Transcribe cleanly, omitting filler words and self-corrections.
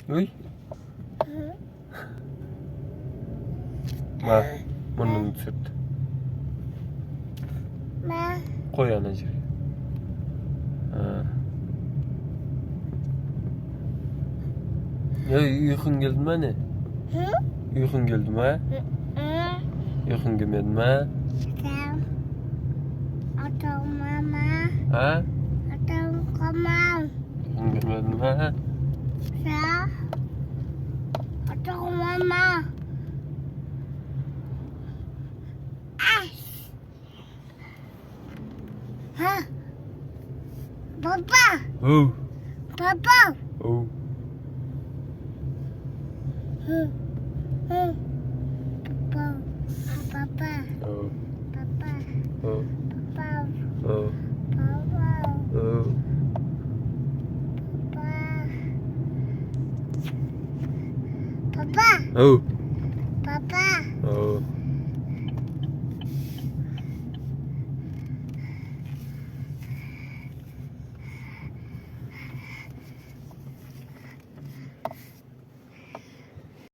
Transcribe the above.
Uy. Ma, burnunu sürt. Koy anacık. Ha. Ya uykun geldi mi anne? Uykun geldi mi? Uykun gelmedi mi? Ha? Uykun gelmedi mi? Papa, Oh. Papa, Oh. Papa, Papa, Oh. Papa, Oh. Papa, Oh. Papa, Oh. Papa, Oh. Papa, Oh.